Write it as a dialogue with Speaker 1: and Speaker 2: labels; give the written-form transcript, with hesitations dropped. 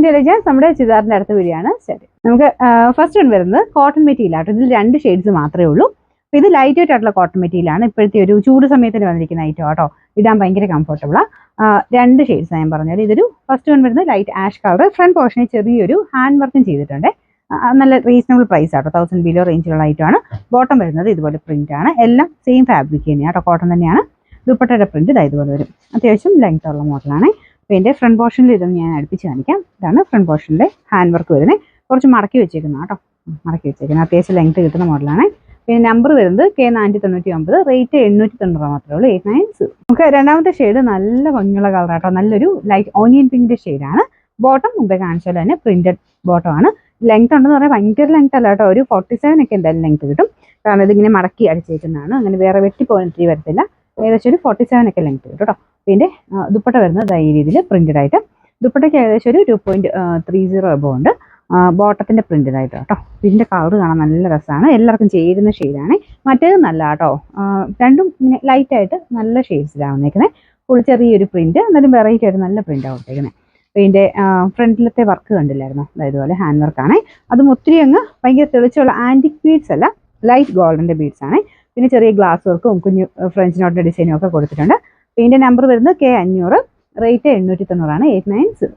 Speaker 1: Intelligence നമ്മുടെ ചുരിദാറിന്റെ അടുത്ത video ആണ്. ശരി, നമുക്ക് ഫസ്റ്റ് വൺ വരുന്നത് കോട്ടൺ മെറ്റീരിയൽ ആട്ടോ. ഇതിൽ 2 ഷെയ്ഡ്സ് മാത്രമേ ഉള്ളൂ. അപ്പോൾ ഇത് ലൈറ്റ് വെയിറ്റ് ആയിട്ടുള്ള കോട്ടൺ മെറ്റീരിയലാണ്. ഇപ്പോഴത്തെ ഒരു ചൂട് സമയത്തിന് വന്നിരിക്കുന്ന ഐറ്റം ആട്ടോ. ഇടാൻ ഭയങ്കര കംഫർട്ടബിളാണ്. 2 ഷെയ്ഡ്സ് ഞാൻ പറഞ്ഞാൽ ഇതൊരു ഫസ്റ്റ് വൺ വരുന്നത് ലൈറ്റ് ആഷ് കളർ. ഫ്രണ്ട് പോർഷനിൽ ചെറിയൊരു ഹാൻഡ് വർക്കും ചെയ്തിട്ടുണ്ട്. നല്ല റീസണബിൾ പ്രൈസ് ആട്ടോ. 1000 ബിലോ റേഞ്ചിലുള്ള ഐറ്റം ആണ്. ബോട്ടം വരുന്നത് ഇതുപോലെ പ്രിന്റ് ആണ്. എല്ലാം സെയിം ഫാബ്രിക് തന്നെയാണ് കേട്ടോ, കോട്ടൺ തന്നെയാണ്. ദുപ്പട്ടയുടെ പ്രിന്റ് ഇതുപോലെ വരും. അത്യാവശ്യം ലെങ്ത് ഉള്ള മോഡലാണ്. അപ്പോൾ എൻ്റെ ഫ്രണ്ട് പോർഷനിൽ ഇതൊന്ന് ഞാൻ അടുപ്പിച്ച് കാണിക്കാം. ഇതാണ് ഫ്രണ്ട് പോർഷനിലെ ഹാൻഡ് വർക്ക് വരുന്നത്. കുറച്ച് മടക്കി വെച്ചേക്കുന്ന കേട്ടോ, മടക്കി വെച്ചേക്കുന്നത്. അത്യാവശ്യം ലെങ്ത് കിട്ടുന്ന മോഡലാണ്. പിന്നെ നമ്പർ വരുന്നത് K499, റേറ്റ് 890 മാത്രമേ ഉള്ളൂ, 890. നമുക്ക് രണ്ടാമത്തെ ഷെയ്ഡ് നല്ല ഭംഗിയുള്ള കളറാട്ടോ. നല്ലൊരു ലൈറ്റ് ഓനിയൻ പിങ്കിന്റെ ഷെയ്ഡാണ്. ബോട്ടം മുമ്പേ കാണിച്ചാൽ തന്നെ പ്രിന്റഡ് ബോട്ടം ആണ്. ലെങ്ത് ഉണ്ടെന്ന് പറഞ്ഞാൽ ഭയങ്കര ലെങ്ത് അല്ല കേട്ടോ, ഒരു 47 ഒക്കെ എന്തായാലും ലെങ്ത് കിട്ടും. കാരണം ഇതിങ്ങനെ മടക്കി അടിച്ചേക്കുന്നതാണ്. അങ്ങനെ വേറെ വെട്ടിപ്പോയിട്ടിരി വരത്തില്ല. ഏകദേശം ഒരു 47 ഒക്കെ ലെങ്ത് കിട്ടും കേട്ടോ. പിന്നെ ദുപ്പട്ട വരുന്നത് ഈ രീതിയിൽ പ്രിന്റഡ് ആയിട്ട്. ദുപ്പട്ടയ്ക്ക് ഏകദേശം ഒരു 2.30 എബോ ഉണ്ട്. ബോട്ടത്തിന്റെ പ്രിന്റഡ് ആയിട്ട് കേട്ടോ. ഇതിന്റെ കളർ കാണാൻ നല്ല രസമാണ്. എല്ലാവർക്കും ചേരുന്ന ഷെയ്ഡാണ്. മറ്റേത് നല്ല കേട്ടോ, രണ്ടും ഇങ്ങനെ ലൈറ്റ് ആയിട്ട് നല്ല ഷെയ്ഡ്സിലാണ് വന്നേക്കുന്നത്. ഫുൾ ചെറിയൊരു പ്രിന്റ്, എന്നാലും വെറൈറ്റി ആയിട്ട് നല്ല പ്രിന്റാണ് കൊടുത്തേക്കുന്നത്. ഇതിന്റെ ഫ്രണ്ടിലത്തെ വർക്ക് കണ്ടില്ലായിരുന്നു, ഇതുപോലെ ഹാൻഡ് വർക്കാണ്. അതും ഒത്തിരി അങ്ങ് ഭയങ്കര തെളിച്ചുള്ള ആന്റിക് ബീഡ്സ് അല്ല, ലൈറ്റ് ഗോൾഡിന്റെ ബീഡ്സ് ആണ്. പിന്നെ ചെറിയ ഗ്ലാസ് വർക്കും കുഞ്ഞു ഫ്രഞ്ച് നോട്ടിന്റെ ഡിസൈനും ഒക്കെ കൊടുത്തിട്ടുണ്ട്. ഇതിന്റെ നമ്പർ വരുന്നത് K500, റേറ്റ് 890, 890.